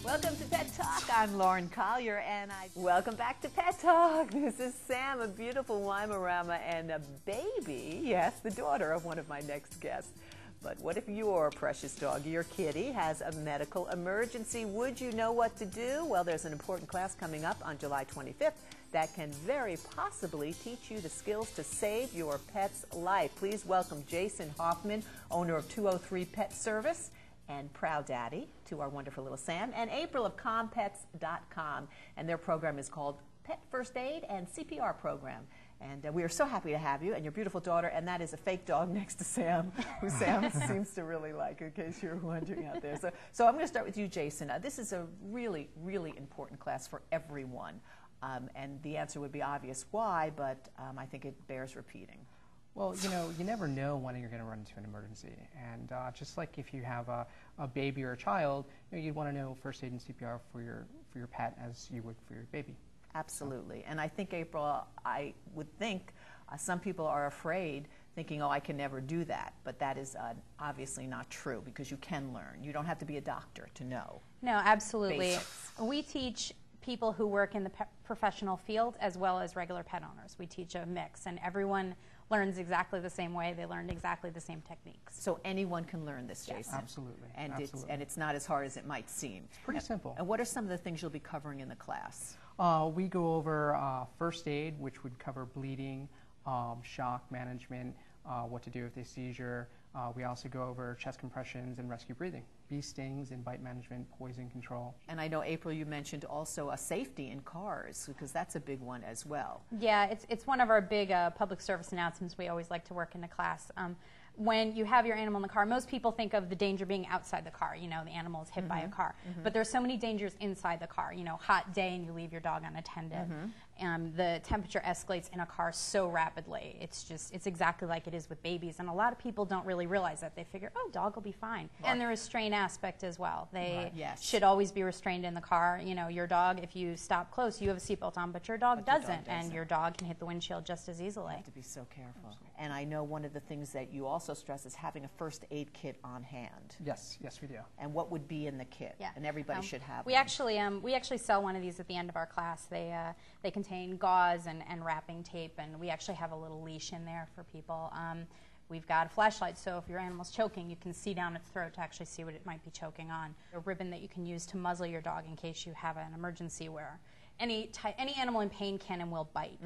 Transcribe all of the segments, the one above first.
Welcome to Pet Talk. I'm Lauren Collier, and welcome back to Pet Talk. This is Sam, a beautiful Weimaraner and a baby, yes, the daughter of one of my next guests. But what if your precious doggy or kitty has a medical emergency? Would you know what to do? Well, there's an important class coming up on July 25th that can very possibly teach you the skills to save your pet's life. Please welcome Jason Hofmann, owner of 203 Pet Service, and proud daddy to our wonderful little Sam, and April of CalmPets.com. And their program is called Pet First Aid and CPR Program. And we are so happy to have you and your beautiful daughter, and that is a fake dog next to Sam, who Sam seems to really like, in case you're wondering out there. So I'm going to start with you, Jason. This is a really, really important class for everyone. And the answer would be obvious why, but I think it bears repeating. Well, you know, you never know when you're going to run into an emergency. And just like if you have a baby or a child, you know, you'd want to know first aid and CPR for your pet as you would for your baby. Absolutely. And I think, April, I would think some people are afraid, thinking, oh, I can never do that. But that is obviously not true, because you can learn. You don't have to be a doctor to know. No, absolutely. Basics. We teach people who work in the professional field as well as regular pet owners. We teach a mix, and everyone learns exactly the same way. They learn exactly the same techniques. So anyone can learn this, Jason? Yes. Absolutely. And, Absolutely. It's not as hard as it might seem. It's pretty simple. And what are some of the things you'll be covering in the class? We go over first aid, which would cover bleeding, shock management, what to do with a seizure. We also go over chest compressions and rescue breathing, bee stings and bite management, poison control. And I know, April, you mentioned also a safety in cars, because that's a big one as well. Yeah, it's one of our big public service announcements we always like to work in the class. When you have your animal in the car, most people think of the danger being outside the car. You know, the animal is hit by a car. But there's so many dangers inside the car. You know, hot day and you leave your dog unattended. The temperature escalates in a car so rapidly. It's exactly like it is with babies. And a lot of people don't really realize that. They figure, oh, dog will be fine. Right. And the restraint aspect as well. They should always be restrained in the car. You know, your dog, if you stop close, you have a seatbelt on, but your dog doesn't. And your dog can hit the windshield just as easily. You have to be so careful. And I know one of the things that you also stress is having a first aid kit on hand. Yes, yes, we do. And what would be in the kit? Yeah. And everybody should have we one. We actually sell one of these at the end of our class. They contain gauze and wrapping tape, and we actually have a little leash in there for people. We've got a flashlight, so if your animal's choking, you can see down its throat to actually see what it might be choking on. A ribbon that you can use to muzzle your dog in case you have an emergency where any animal in pain can and will bite.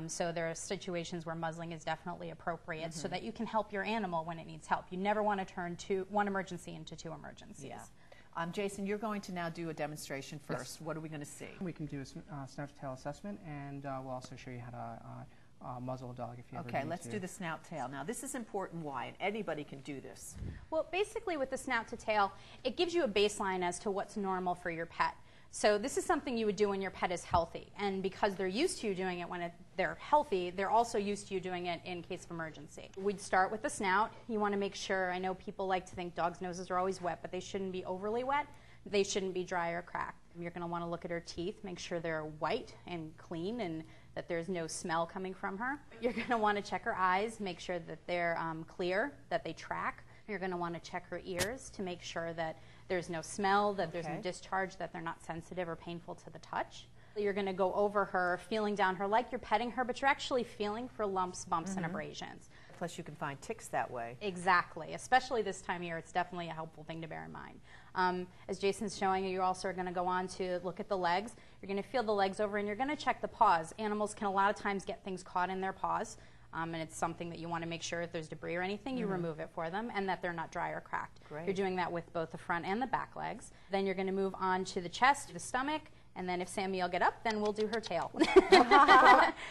So there are situations where muzzling is definitely appropriate so that you can help your animal when it needs help. You never want to turn one emergency into two emergencies. Yeah. Jason, you're going to now do a demonstration first. Yes. What are we going to see? We can do a snout-to-tail assessment, and we'll also show you how to muzzle a dog if you ever Okay, need let's to. do the snout-tail. Now, this is important. Why? And anybody can do this. Well, basically with the snout-to-tail, it gives you a baseline as to what's normal for your pet. So this is something you would do when your pet is healthy. And because they're used to you doing it when they're healthy, they're also used to you doing it in case of emergency. We'd start with the snout. You want to make sure, I know people like to think dogs' noses are always wet, but they shouldn't be overly wet. They shouldn't be dry or cracked. You're going to want to look at her teeth, make sure they're white and clean and that there's no smell coming from her. You're going to want to check her eyes, make sure that they're clear, that they track. You're going to want to check her ears to make sure that there's no smell, that there's no discharge, that they're not sensitive or painful to the touch. You're going to go over her, feeling down her like you're petting her, but you're actually feeling for lumps, bumps, and abrasions. Plus, you can find ticks that way. Exactly. Especially this time of year, it's definitely a helpful thing to bear in mind. As Jason's showing you, you're also going to go on to look at the legs. You're going to feel the legs over, and you're going to check the paws. Animals can a lot of times get things caught in their paws. And it's something that you want to make sure if there's debris or anything, you remove it for them, and that they're not dry or cracked. Great. You're doing that with both the front and the back legs. Then you're going to move on to the chest, the stomach, and then if Sammy will get up, then we'll do her tail.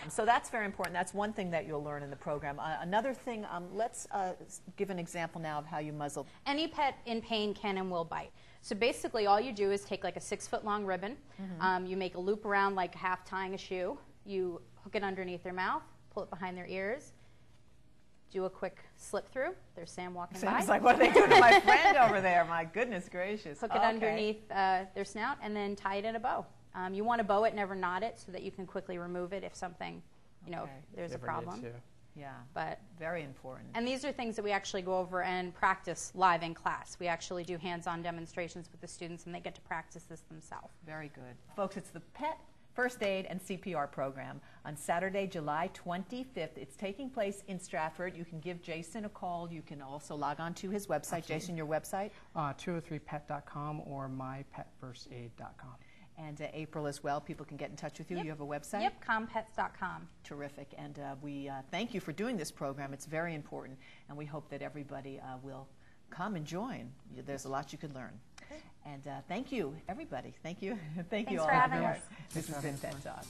So that's very important. That's one thing that you'll learn in the program. Another thing, let's give an example now of how you muzzle. Any pet in pain can and will bite. So basically all you do is take like a 6-foot-long ribbon. You make a loop around like half tying a shoe. You hook it underneath their mouth, pull it behind their ears, do a quick slip through. There's Sam walking by. Seems like, what are they doing to my friend over there? My goodness gracious. Hook it underneath their snout and then tie it in a bow. You want to bow it, never knot it, so that you can quickly remove it if something, you know, if there's a problem. Yeah, But very important. and these are things that we actually go over and practice live in class. We actually do hands-on demonstrations with the students, and they get to practice this themselves. Very good. Folks, it's the Pet First Aid and CPR program on Saturday, July 25th. It's taking place in Stratford. You can give Jason a call. You can also log on to his website. Absolutely. Jason, your website? 203pet.com or mypetfirstaid.com. And April as well. People can get in touch with you. Yep. You have a website? Yep, compets.com. Terrific. And we thank you for doing this program. It's very important. And we hope that everybody will come and join. There's a lot you could learn. And thank you, everybody. Thank you. Thank you all. Thanks for having us. This has been Pet Talk.